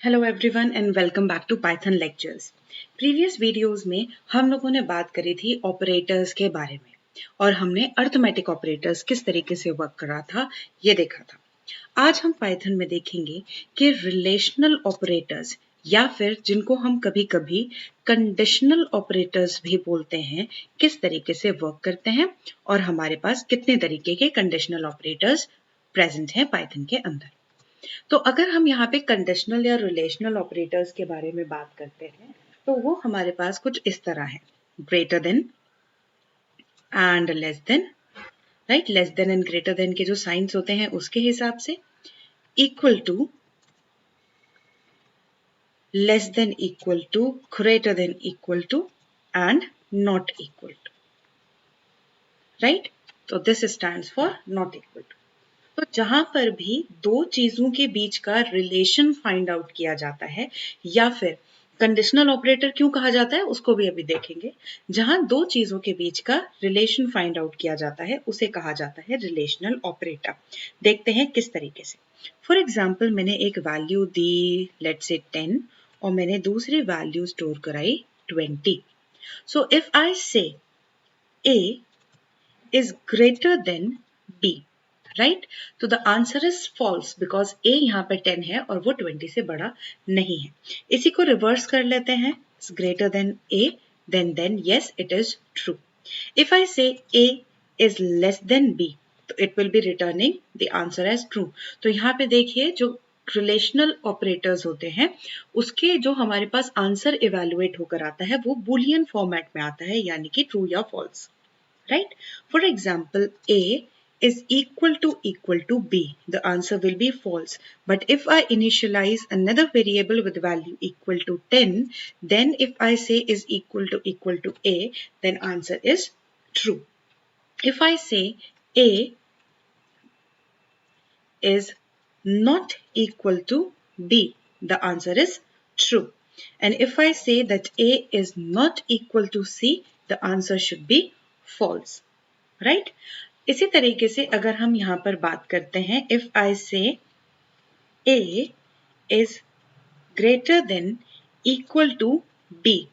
Hello everyone and welcome back to Python lectures. Previous videos में हम लोगों ने बात करी थी ऑपरेटर्स के बारे में और हमने अरिथमेटिक ऑपरेटर्स किस तरीके से वर्क करा था ये देखा था। आज हम पाइथन में देखेंगे कि रिलेशनल ऑपरेटर्स या फिर जिनको हम कभी-कभी कंडीशनल ऑपरेटर्स भी बोलते हैं किस तरीके से वर्क करते हैं और हमारे पास कितने तरीके के कंडीशनल ऑपरेटर्स प्रेजेंट हैं पाइथन के अंदर। तो अगर हम यहाँ पे कंडीशनल या रिलेशनल ऑपरेटर्स के बारे में बात करते हैं तो वो हमारे पास कुछ इस तरह है। Greater than and less than, right. Less than and greater than के जो साइंस होते हैं उसके हिसाब से, equal to, less than equal to, greater than equal to and not equal to, right. तो this stands for not equal to. तो जहां पर भी दो चीजों के बीच का रिलेशन फाइंड आउट किया जाता है या फिर कंडीशनल ऑपरेटर क्यों कहा जाता है उसको भी अभी देखेंगे। जहां दो चीजों के बीच का रिलेशन फाइंड आउट किया जाता है उसे कहा जाता है रिलेशनल ऑपरेटर। देखते हैं किस तरीके से। फॉर एग्जाम्पल मैंने एक वैल्यू दी लेट्स से 10 और मैंने दूसरी वैल्यू स्टोर कराई 20। सो इफ आई से A is greater than B, right. तो the answer is false because A यहाँ पे 10 है और वो 20 से बड़ा नहीं है। इसी को रिवर्स कर लेते हैं, greater than A then yes it is true. If I say A is less than B तो it will be returning the answer as true. तो यहाँ पे देखिए जो रिलेशनल ऑपरेटर्स होते हैं उसके जो हमारे पास आंसर इवेलुएट होकर आता है वो बूलियन फॉर्मेट में आता है, यानी कि ट्रू या false, right? For example, A is equal to B. The answer will be false. But if I initialize another variable with value equal to 10, then if I say is equal to A, then answer is true. If I say A is not equal to B, the answer is true. And if I say that A is not equal to C, the answer should be false. Right इसी तरीके से अगर हम यहां पर बात करते हैं, इफ आई से A is greater than equal to B,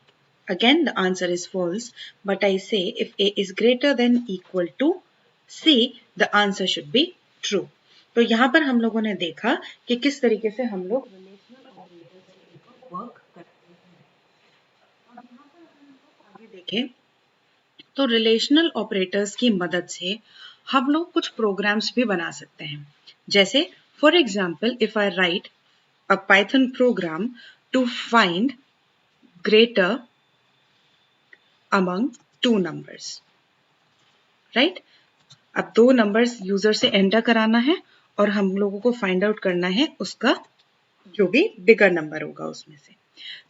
again the answer is false. But I say if A is greater than equal to C, the answer should be true. तो यहां पर हम लोगों ने देखा कि किस तरीके से हम लोग रिलेशनल ऑपरेटर्स के ऊपर वर्क करते हैं। अब यहां पर हम लोग आगे देखें तो रिलेशनल ऑपरेटर्स की मदद से हम लोग कुछ प्रोग्राम्स भी बना सकते हैं। जैसे for example if I write a Python program to find greater among two numbers, right. अब दो नंबर्स यूजर से एंटर कराना है और हम लोगों को फाइंड आउट करना है उसका जो भी बिगर नंबर होगा उसमें से।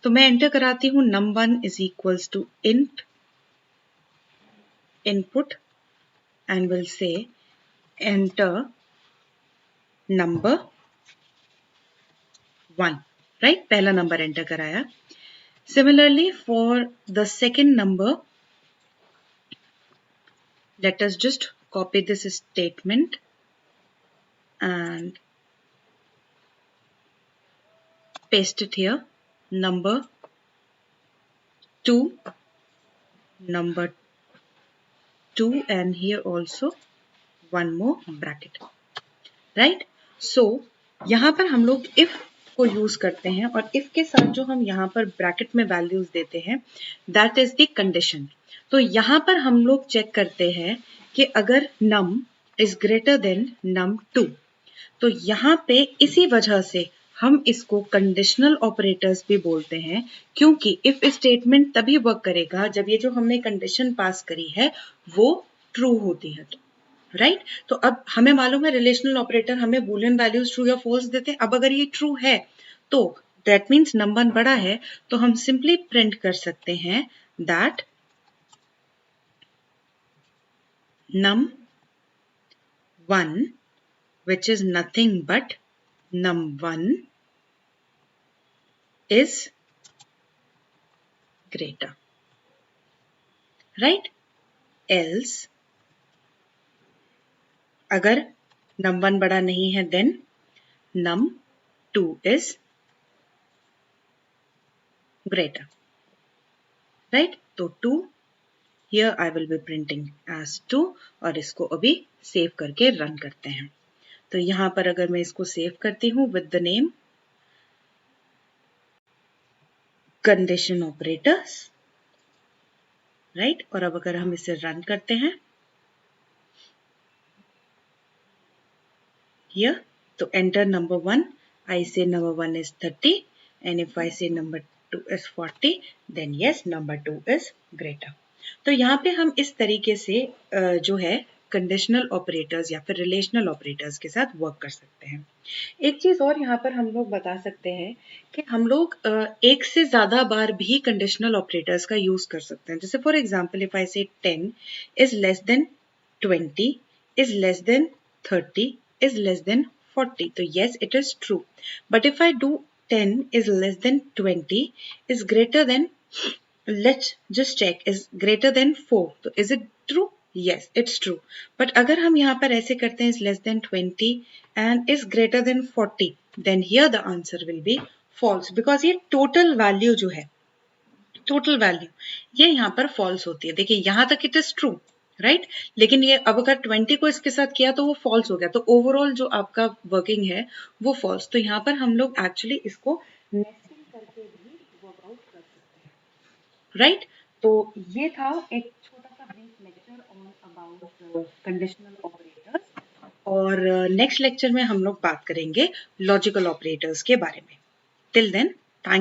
तो मैं एंटर कराती हूँ num1 is equals to int input and will say enter number 1, right. पहला नंबर एंटर कराया। Similarly for the second number let us just copy this statement and paste it here. Number 2, number 2 and here also one more bracket, right? So यहाँ पर हम लोग if को use करते हैं और if के साथ जो हम यहाँ पर ब्रैकेट में वैल्यूज देते हैं दैट इज द कंडीशन। तो यहाँ पर हम लोग चेक करते हैं कि अगर num is greater than num2 तो यहाँ पे इसी वजह से हम इसको कंडीशनल ऑपरेटर्स भी बोलते हैं, क्योंकि इफ स्टेटमेंट तभी वर्क करेगा जब ये जो हमने कंडीशन पास करी है वो ट्रू होती है। राइट तो अब हमें मालूम है रिलेशनल ऑपरेटर हमें बूलियन वैल्यूज ट्रू या फॉल्स देते हैं। अब अगर ये ट्रू है तो दैट मीन्स नंबर बड़ा है, तो हम सिंपली प्रिंट कर सकते हैं that num1 which is nothing but num1 is greater, right? Else अगर num1 बड़ा नहीं है then num2 is greater, right? तो 2 here I will be printing as 2 और इसको अभी सेव करके रन करते हैं। तो यहाँ पर अगर मैं इसको सेव करती हूँ with the name condition operators, right? और अब अगर हम इसे रन करते हैं here, तो enter number 1, I say number 1 is 30 and if I say number 2 is 40 then yes number 2 is greater। तो यहाँ पे हम इस तरीके से जो है कंडीशनल ऑपरेटर्स या फिर रिलेशनल ऑपरेटर्स के साथ वर्क कर सकते हैं। एक चीज और यहाँ पर हम लोग बता सकते हैं कि हम लोग एक से ज्यादा बार भी कंडीशनल ऑपरेटर्स का यूज कर सकते हैं। जैसे फॉर एग्जांपल इफ आई से 10 is less then 20 is less then 30 is less than 40, so yes it is true, but if I do 10 is less than 20 is greater than, let's just check, is greater than 4, so is it true? Yes it's true, but अगर हम यहाँ पर ऐसे करते हैं is less than 20 and is greater than 40 then here the answer will be false, because ये total value जो है, टोटल वैल्यू ये यहाँ पर फॉल्स होती है। देखिए यहाँ तक इट इज ट्रू, राइट, लेकिन ये अब अगर 20 को इसके साथ किया तो वो फॉल्स हो गया, तो ओवरऑल जो आपका वर्किंग है वो फॉल्स। तो यहाँ पर हम लोग एक्चुअली इसको नेस्टिंग करके भी वर्कआउट कर सकते हैं, राइट। तो ये था एक छोटा सा brief lecture on about conditional operators, और नेक्स्ट लेक्चर में हम लोग बात करेंगे लॉजिकल ऑपरेटर्स के बारे में। Till then